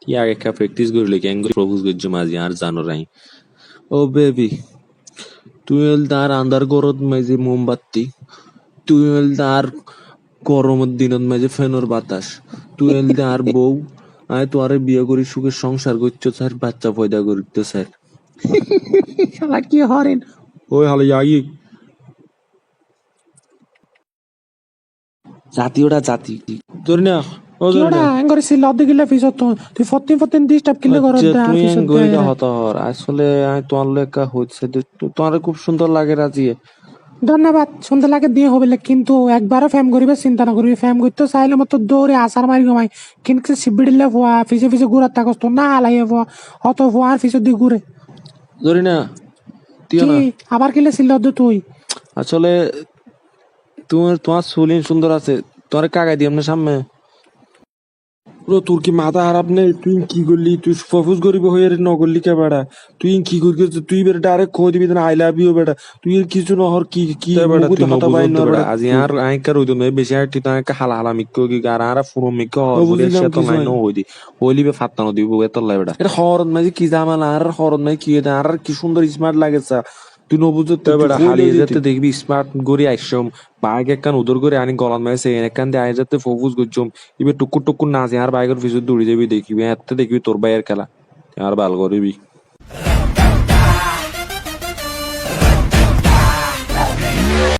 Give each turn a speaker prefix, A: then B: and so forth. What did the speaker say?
A: ইয়াক একটা প্র্যাকটিস করলে কেন প্রপোজ করছো মাঝে আর জানো রাই ও বেবি তুই হল তার আন্দার গরত মাঝে মোমবাতি তুই হল তার গরমের দিনত মাঝে ফেনর বাতাস তুই হল তার বউ আয় তোয়ারে বিয়ে করি সুখের সংসার করছো স্যার বাচ্চা পয়দা করতে স্যার
B: শালা কি হরেন
A: ওই হালে যাই জাতি ওটা জাতি ধরি না ও ধরি
B: কিওড়া
A: না
B: এঙ্গরে সিল অর্ধে গিলে ফিস তো তুই ফতিন ফতিন ডিস্টার্ব কিলে করত
A: আচ্ছা,
B: দে আর
A: তুই
B: ফিস দে
A: গরিকা হতর আসলে আমি তোমার লেখা হচ্ছে তোমার খুব সুন্দর লাগে রাজি
B: ধন্যবাদ শুনতে লাগে দিয়ে হবে কিন্তু একবারও ফ্যাম করিবে চিন্তা না করিবে ফ্যাম করতে চাইলে মতো দৌড়ে আসার মারি গমাই কিন্তু সিবিডিলে ফুয়া ফিসে ফিসে ঘুরার থাকস তো না হালাইয়ে ফুয়া অত ফুয়া আর ফিসে দিয়ে ঘুরে
A: ধরি না তুই
B: কি
A: না
B: আবার কিলে ছিল তুই
A: আসলে তোমার তোমার সুলিন সুন্দর আছে তোমার কাকাই দিয়াম না সামনে ব্রো তোর কি মাথা খারাপ নেই তুই কি করলি তুই প্রপোজ করিব হয়ে ন করলি কে বেড়া তুই কি করি তুই বেটা ডাইরেক্ট কই দিবি না আই লাভ ইউ বেটা তুই কিছু নহর কি কি মুগুতে কথা পাই না বেটা আজি আর আইকার হইতো না বেশি আর তুই তাকে হালা হালা মিক্কো কি আর আর ফুরো মিক্কো হবলি সে তো নাই ন হইদি হইলিবে ফাত্তানো দিব এত লাই বেটা এটা হরদ মাঝে কি জামালা আর হরদ মাঝে কি আর কি সুন্দর স্মার্ট লাগেছে তুই নবুঝতে বেটা হারিয়ে যেতে দেখবি স্মার্ট গড়ি আইসম বাইক একখান উদর করে আনি গলান মাইছে একখান দিয়ে আই যাতে ফোকুস করছম এবার টুকুর টুকুর নাচে আর বাইকের পিছনে দৌড়ে যাবি দেখবি এত দেখবি তোর বাইয়ের খেলা আর ভাল করবি